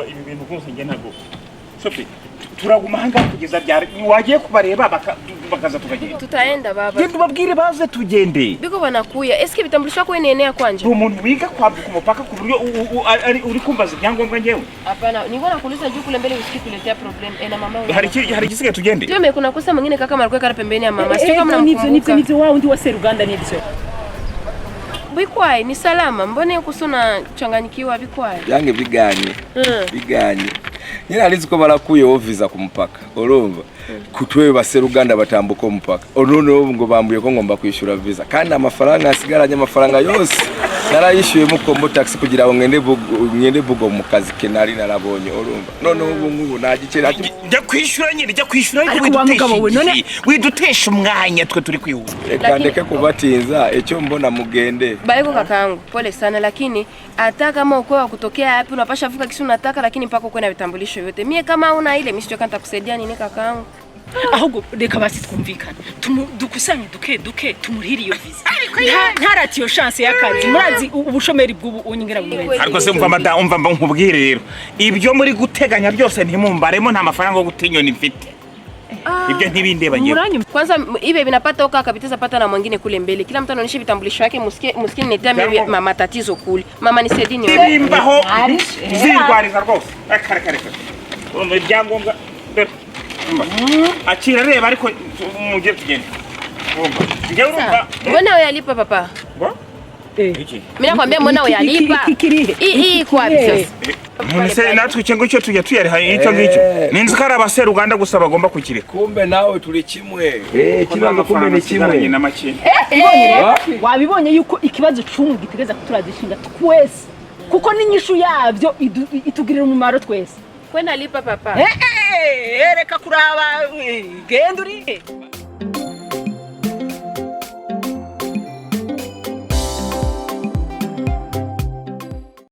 ibi bintu rwose njye ntabwo Sophie turaguma hanga kugeza byari wagiye kubareba bakaza tukagenda tutaenda baba genda ubabwire baze tugende biko banakuya eske vitambulisho yako enea kwanje umuntu wiga kwambuka umupaka ku buryo uri kumbaza ibyangombwa ngewe hapana niko nakuuliza juu kule mbele usikuletea problem na mama hari gisigaye tugende ndio kuna kosa mwingine kaka marukwe kara pembeni ya mama sio kama nivyo wao ndi wa Seruganda nivyo bikwai ni salama mbone kusuna changanyikiwa bikwai yange biganye nyina alizi ko barakuye oviza ku mupaka urumva kutwe baseruganda batambuka umupaka none ngo bambuye ko ngomba kwishura visa kandi amafaranga asigaranye amafaranga yose narayishuye mu combo taxi kugira ngo ngende bugo mu kazi kenari narabonye urumva none ubu ngubu nagikera jya kwishura nyine jya kwishura widutesha umwanya twe turi kwihuza ndeke kubatinza icyo mbona mugende baiko kakangu pole sana lakini hata kama uko kutokea hapo unapasha vuka kisu unataka lakini mpaka uko na vitambulisho yote mie kama una ile mimi sitokanta nitakusaidia nini kakangu ahubwo reka basi twumvikana dukusanye duke tumurihira iyo visa ntaratiyo chance y'akazi murazi ubushomeri bw'ubu unyingera bumeze ariko se umva nkubwire rero ibyo muri guteganya byose ntimumbaremo nta mafaranga yo gutinyona mfite ibyo ntibindeba nyewe kwanza ibe vinapata uka kabisa pata na mwingine kule mbele kila mtu anaonyesha vitambulisho yake msikie netea mimi mama tatizo kule mama ni sedini nimbaho zirwariza rwose kare ibyangombwa akira reba ariko mujye tugende njye urumva mbona uyalipa papa mimi nakwambia mbona uyalipa hii kwa sasa Mse natwe cyo ngicyo tujya tuyariha icyo ngicyo ninzi ko ari abaseruganda gusa bagomba kukire kumbe nawe turi kimwe kibazo kumbe ni kimwe na makine wabibonye yuko ikibazo cy'umwe gitegeza kuturadishinga twese kuko n'inyishu yabyo itugirira umumaro twese kwenda lipa papa reka kuraba genda uri